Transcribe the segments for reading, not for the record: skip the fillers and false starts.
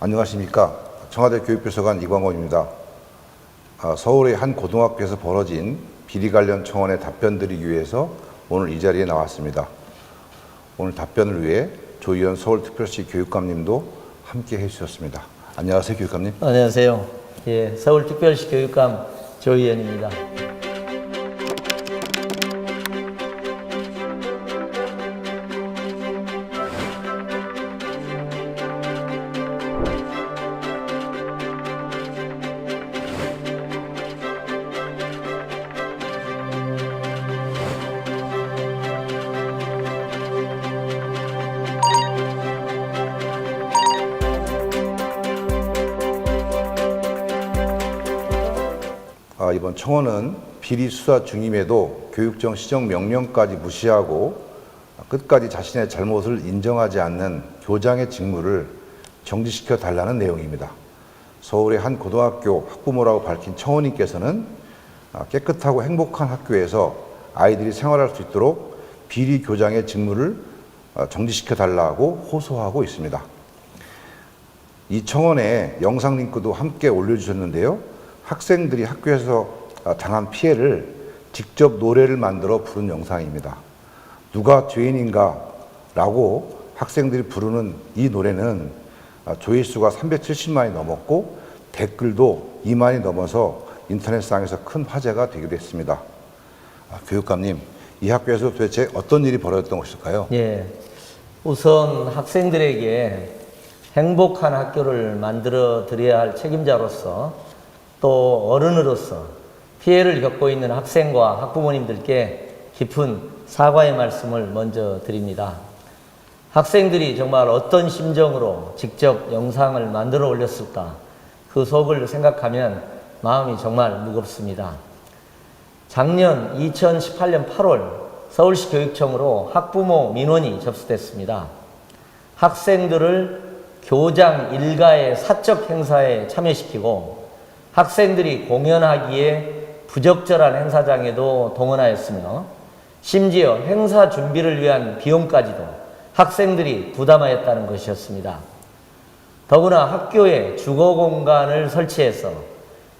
안녕하십니까. 청와대 교육비서관 이광원입니다. 서울의 한 고등학교에서 벌어진 비리 관련 청원에 답변 드리기 위해서 오늘 이 자리에 나왔습니다. 오늘 답변을 위해 조희연 서울특별시 교육감님도 함께 해주셨습니다. 안녕하세요, 교육감님. 안녕하세요. 예, 서울특별시 교육감 조희연입니다. 이번 청원은 비리 수사 중임에도 교육청 시정 명령까지 무시하고 끝까지 자신의 잘못을 인정하지 않는 교장의 직무를 정지시켜 달라는 내용입니다. 서울의 한 고등학교 학부모라고 밝힌 청원인께서는 깨끗하고 행복한 학교에서 아이들이 생활할 수 있도록 비리 교장의 직무를 정지시켜 달라고 호소하고 있습니다. 이 청원에 영상 링크도 함께 올려주셨는데요. 학생들이 학교에서 당한 피해를 직접 노래를 만들어 부른 영상입니다. 누가 죄인인가 라고 학생들이 부르는 이 노래는 조회수가 370만이 넘었고 댓글도 2만이 넘어서 인터넷상에서 큰 화제가 되기도 했습니다. 교육감님, 이 학교에서 도대체 어떤 일이 벌어졌던 것일까요? 예, 우선 학생들에게 행복한 학교를 만들어 드려야 할 책임자로서 또 어른으로서 피해를 겪고 있는 학생과 학부모님들께 깊은 사과의 말씀을 먼저 드립니다. 학생들이 정말 어떤 심정으로 직접 영상을 만들어 올렸을까, 그 속을 생각하면 마음이 정말 무겁습니다. 작년 2018년 8월 서울시 교육청으로 학부모 민원이 접수됐습니다. 학생들을 교장 일가의 사적 행사에 참여시키고 학생들이 공연하기에 부적절한 행사장에도 동원하였으며 심지어 행사 준비를 위한 비용까지도 학생들이 부담하였다는 것이었습니다. 더구나 학교에 주거 공간을 설치해서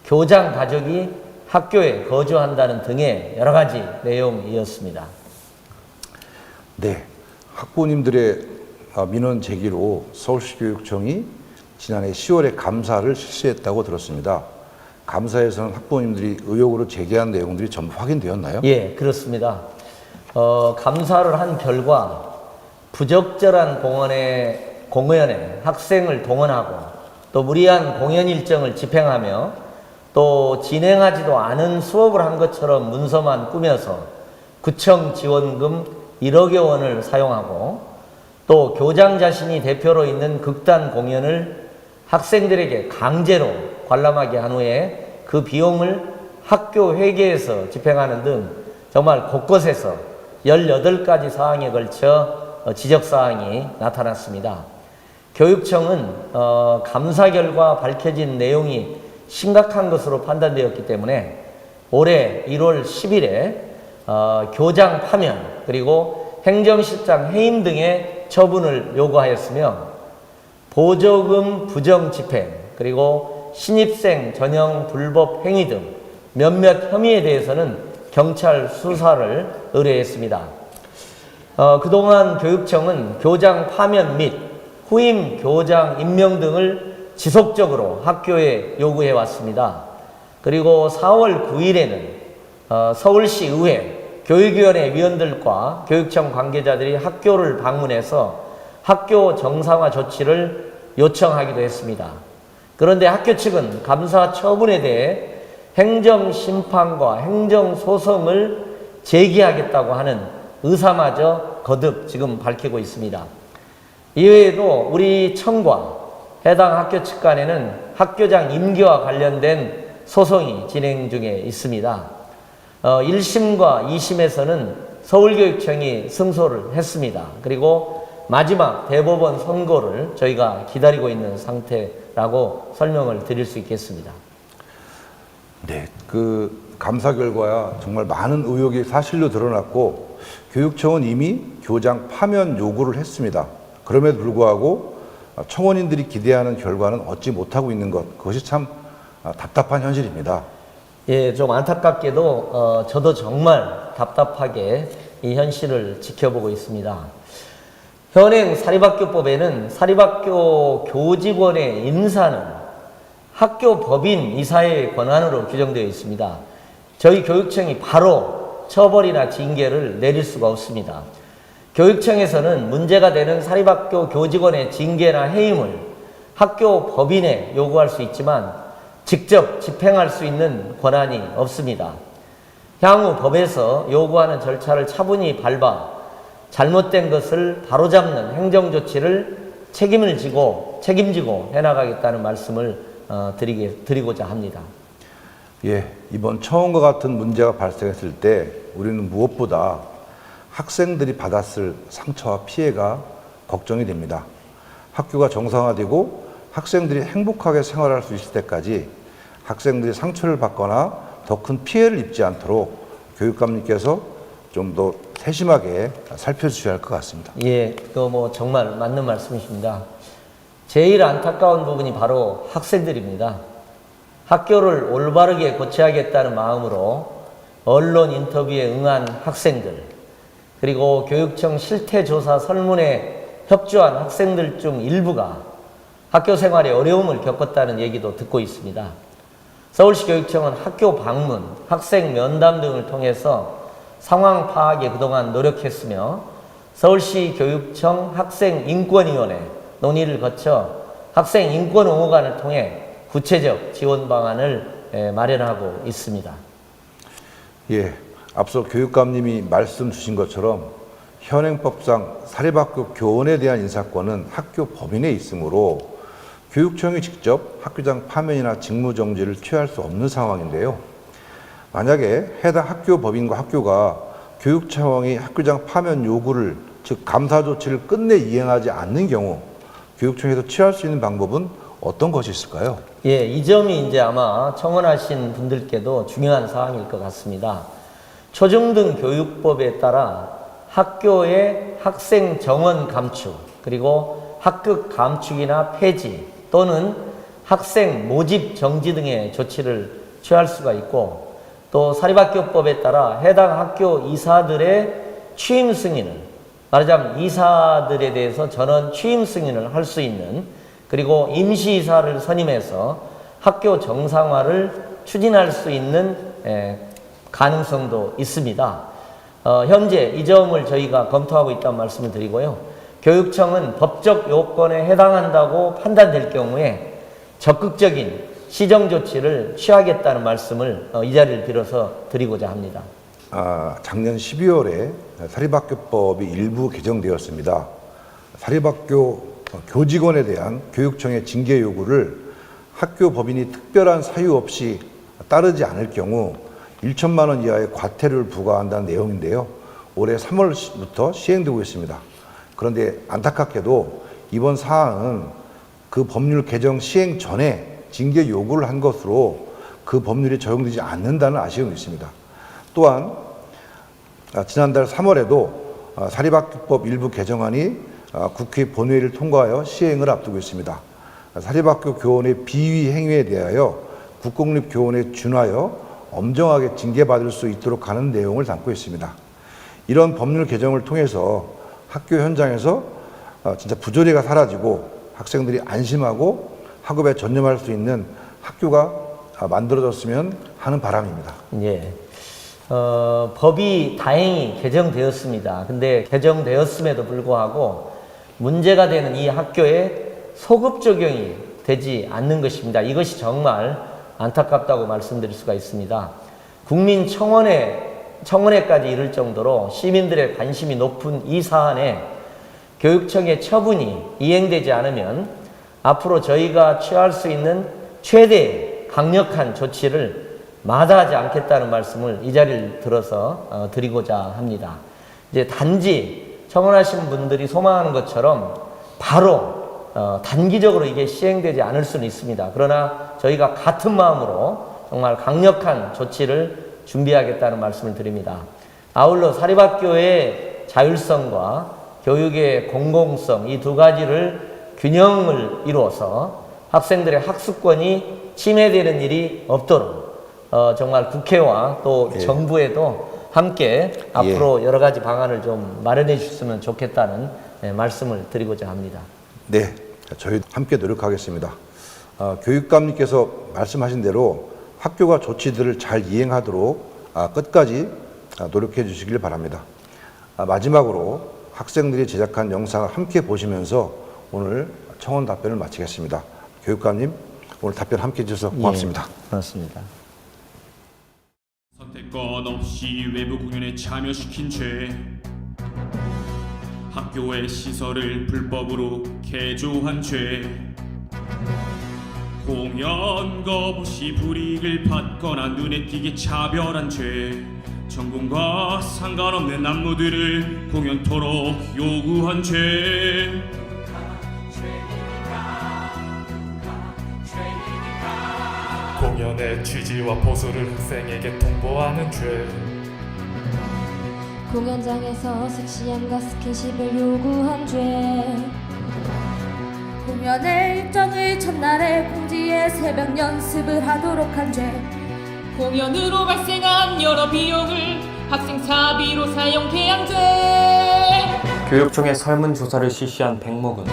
교장 가족이 학교에 거주한다는 등의 여러 가지 내용이었습니다. 네, 학부모님들의 민원 제기로 서울시 교육청이 지난해 10월에 감사를 실시했다고 들었습니다. 감사에서는 학부모님들이 의혹으로 제기한 내용들이 전부 확인되었나요? 예, 그렇습니다. 감사를 한 결과 부적절한 공연에 학생을 동원하고 또 무리한 공연 일정을 집행하며 또 진행하지도 않은 수업을 한 것처럼 문서만 꾸며서 구청 지원금 1억여 원을 사용하고 또 교장 자신이 대표로 있는 극단 공연을 학생들에게 강제로 관람하게 한 후에 그 비용을 학교 회계에서 집행하는 등 정말 곳곳에서 18가지 사항에 걸쳐 지적사항이 나타났습니다. 교육청은 감사 결과 밝혀진 내용이 심각한 것으로 판단되었기 때문에 올해 1월 10일에 교장 파면 그리고 행정실장 해임 등의 처분을 요구하였으며 보조금 부정 집행 그리고 신입생 전형 불법 행위 등 몇몇 혐의에 대해서는 경찰 수사를 의뢰했습니다. 그동안 교육청은 교장 파면 및 후임 교장 임명 등을 지속적으로 학교에 요구해 왔습니다. 그리고 4월 9일에는 서울시 의회 교육위원회 위원들과 교육청 관계자들이 학교를 방문해서 학교 정상화 조치를 요청하기도 했습니다. 그런데 학교 측은 감사 처분에 대해 행정심판과 행정소송을 제기하겠다고 하는 의사마저 거듭 지금 밝히고 있습니다. 이외에도 우리 청과 해당 학교 측 간에는 학교장 임기와 관련된 소송이 진행 중에 있습니다. 1심과 2심에서는 서울교육청이 승소를 했습니다. 그리고 마지막 대법원 선고를 저희가 기다리고 있는 상태라고 설명을 드릴 수 있겠습니다. 네, 그 감사 결과야 정말 많은 의혹이 사실로 드러났고 교육청은 이미 교장 파면 요구를 했습니다. 그럼에도 불구하고 청원인들이 기대하는 결과는 얻지 못하고 있는 것, 그것이 참 답답한 현실입니다. 예, 좀 안타깝게도 저도 정말 답답하게 이 현실을 지켜보고 있습니다. 현행 사립학교법에는 사립학교 교직원의 인사는 학교 법인 이사의 권한으로 규정되어 있습니다. 저희 교육청이 바로 처벌이나 징계를 내릴 수가 없습니다. 교육청에서는 문제가 되는 사립학교 교직원의 징계나 해임을 학교 법인에 요구할 수 있지만 직접 집행할 수 있는 권한이 없습니다. 향후 법에서 요구하는 절차를 차분히 밟아 잘못된 것을 바로잡는 행정조치를 책임지고 해나가겠다는 말씀을 드리고자 합니다. 예, 이번 청원과 같은 문제가 발생했을 때 우리는 무엇보다 학생들이 받았을 상처와 피해가 걱정이 됩니다. 학교가 정상화되고 학생들이 행복하게 생활할 수 있을 때까지 학생들이 상처를 받거나 더 큰 피해를 입지 않도록 교육감님께서 좀 더 세심하게 살펴주셔야 할 것 같습니다. 예, 그거 정말 맞는 말씀이십니다. 제일 안타까운 부분이 바로 학생들입니다. 학교를 올바르게 고쳐야겠다는 마음으로 언론 인터뷰에 응한 학생들, 그리고 교육청 실태조사 설문에 협조한 학생들 중 일부가 학교 생활에 어려움을 겪었다는 얘기도 듣고 있습니다. 서울시 교육청은 학교 방문, 학생 면담 등을 통해서 상황 파악에 그동안 노력했으며 서울시 교육청 학생인권위원회 논의를 거쳐 학생인권옹호관을 통해 구체적 지원 방안을 마련하고 있습니다. 예, 앞서 교육감님이 말씀 주신 것처럼 현행법상 사립학교 교원에 대한 인사권은 학교 법인에 있으므로 교육청이 직접 학교장 파면이나 직무정지를 취할 수 없는 상황인데요. 만약에 해당 학교 법인과 학교가 교육청이 학교장 파면 요구를, 즉 감사 조치를 끝내 이행하지 않는 경우 교육청에서 취할 수 있는 방법은 어떤 것이 있을까요? 예, 이 점이 이제 아마 청원하신 분들께도 중요한 사항일 것 같습니다. 초중등교육법에 따라 학교의 학생 정원 감축, 그리고 학급 감축이나 폐지 또는 학생 모집 정지 등의 조치를 취할 수가 있고, 또 사립학교법에 따라 해당 학교 이사들의 취임 승인을, 말하자면 이사들에 대해서 전원 취임 승인을 할 수 있는, 그리고 임시이사를 선임해서 학교 정상화를 추진할 수 있는 가능성도 있습니다. 현재 이 점을 저희가 검토하고 있다는 말씀을 드리고요. 교육청은 법적 요건에 해당한다고 판단될 경우에 적극적인 시정 조치를 취하겠다는 말씀을 이 자리를 빌어서 드리고자 합니다. 작년 12월에 사립학교법이 일부 개정되었습니다. 사립학교 교직원에 대한 교육청의 징계 요구를 학교 법인이 특별한 사유 없이 따르지 않을 경우 1천만 원 이하의 과태료를 부과한다는 내용인데요. 올해 3월부터 시행되고 있습니다. 그런데 안타깝게도 이번 사안은 그 법률 개정 시행 전에 징계 요구를 한 것으로 그 법률이 적용되지 않는다는 아쉬움이 있습니다. 또한 지난달 3월에도 사립학교법 일부 개정안이 국회 본회의를 통과하여 시행을 앞두고 있습니다. 사립학교 교원의 비위 행위에 대하여 국공립교원에 준하여 엄정하게 징계받을 수 있도록 하는 내용을 담고 있습니다. 이런 법률 개정을 통해서 학교 현장에서 진짜 부조리가 사라지고 학생들이 안심하고 학업에 전념할 수 있는 학교가 만들어졌으면 하는 바람입니다. 예. 법이 다행히 개정되었습니다. 근데 개정되었음에도 불구하고 문제가 되는 이 학교에 소급 적용이 되지 않는 것입니다. 이것이 정말 안타깝다고 말씀드릴 수가 있습니다. 국민청원회까지 이를 정도로 시민들의 관심이 높은 이 사안에 교육청의 처분이 이행되지 않으면 앞으로 저희가 취할 수 있는 최대 강력한 조치를 마다하지 않겠다는 말씀을 이 자리를 들어서 드리고자 합니다. 이제 단지 청원하신 분들이 소망하는 것처럼 바로 단기적으로 이게 시행되지 않을 수는 있습니다. 그러나 저희가 같은 마음으로 정말 강력한 조치를 준비하겠다는 말씀을 드립니다. 아울러 사립학교의 자율성과 교육의 공공성, 이 두 가지를 균형을 이루어서 학생들의 학습권이 침해되는 일이 없도록 정말 국회와 또 예. 정부에도 함께 앞으로 여러 가지 방안을 좀 마련해 주셨으면 좋겠다는 말씀을 드리고자 합니다. 네, 저희 함께 노력하겠습니다. 교육감님께서 말씀하신 대로 학교가 조치들을 잘 이행하도록 끝까지 노력해 주시길 바랍니다. 마지막으로 학생들이 제작한 영상을 함께 보시면서 오늘 청원 답변을 마치겠습니다. 교육감님, 오늘 답변 함께 해주셔서 고맙습니다. 예, 고맙습니다. 선택권 없이 외부 공연에 참여시킨 죄, 학교의 시설을 불법으로 개조한 죄, 공연 거부 시 불이익을 받거나 눈에 띄게 차별한 죄, 전공과 상관없는 안무들을 공연토록 요구한 죄, 공연의 취지와 보수를 학생에게 통보하는 죄, 공연장에서 섹시함과 스킨십을 요구한 죄, 공연의 일정을 첫날에 공지해 새벽 연습을 하도록 한 죄, 공연으로 발생한 여러 비용을 학생 사비로 사용해 한 죄. 교육청의 설문조사를 실시한 백목은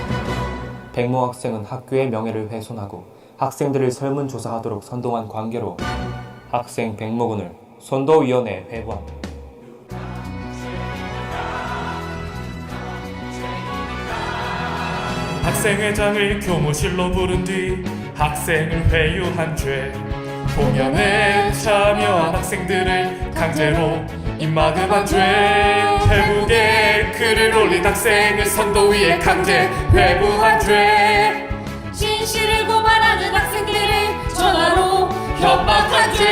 백모 학생은 학교의 명예를 훼손하고 학생들을 설문조사하도록 선동한 관계로 학생 백모군을 선도위원회에 회부합니다. 학생회장을 교무실로 부른 뒤 학생을 회유한 죄, 공연에 참여한 학생들을 강제로 입막음한 죄, 페북에 글을 올린 학생을 선도위에 강제 회부한 죄, 진실을 고발하는 학생들을 전화로 협박한 죄,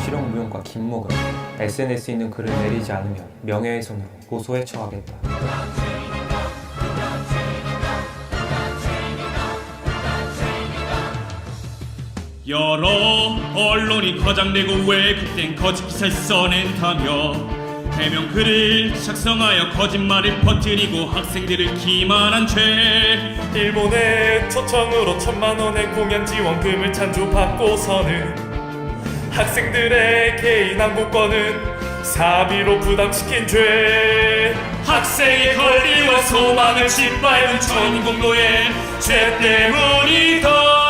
실용무용과 김목은 SNS에 있는 글을 내리지 않으면 명예훼손으로 고소에 처하겠다. 여러 언론이 과장되고 왜곡된 거짓 기사를 써낸다며 해명글을 작성하여 거짓말을 퍼뜨리고 학생들을 기만한 죄, 일본의 초청으로 1,000만원의 공연 지원금을 찬조받고서는 학생들의 개인 항공권은 사비로 부담시킨 죄, 학생의 권리와 소망을 짓밟은 전공로의 죄 때문이다.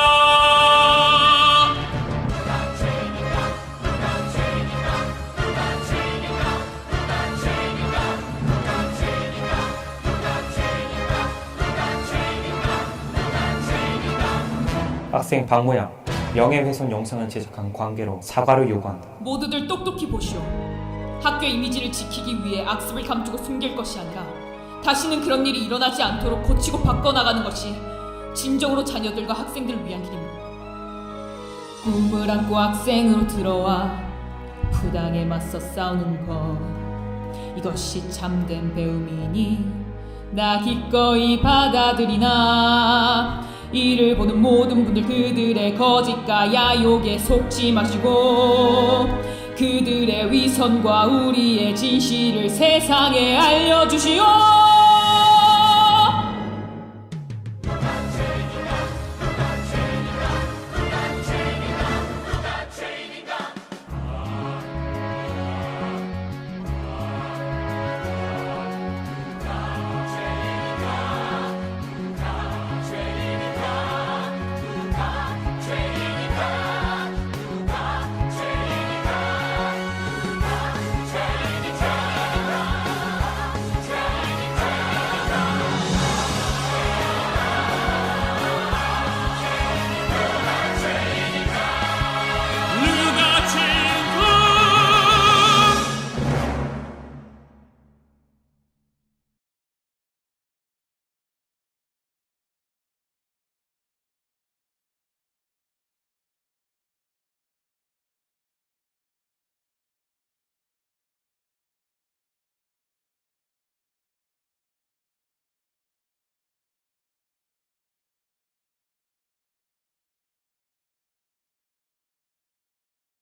학생 박모양 명예훼손 영상을 제작한 관계로 사과를 요구한다. 모두들 똑똑히 보시오. 학교 이미지를 지키기 위해 악습을 감추고 숨길 것이 아니라 다시는 그런 일이 일어나지 않도록 고치고 바꿔나가는 것이 진정으로 자녀들과 학생들을 위한 길입니다. 꿈을 안고 학생으로 들어와 부당에 맞서 싸우는 것, 이것이 참된 배움이니 나 기꺼이 받아들이나 이를 보는 모든 분들 그들의 거짓과 야욕에 속지 마시고 그들의 위선과 우리의 진실을 세상에 알려주시오.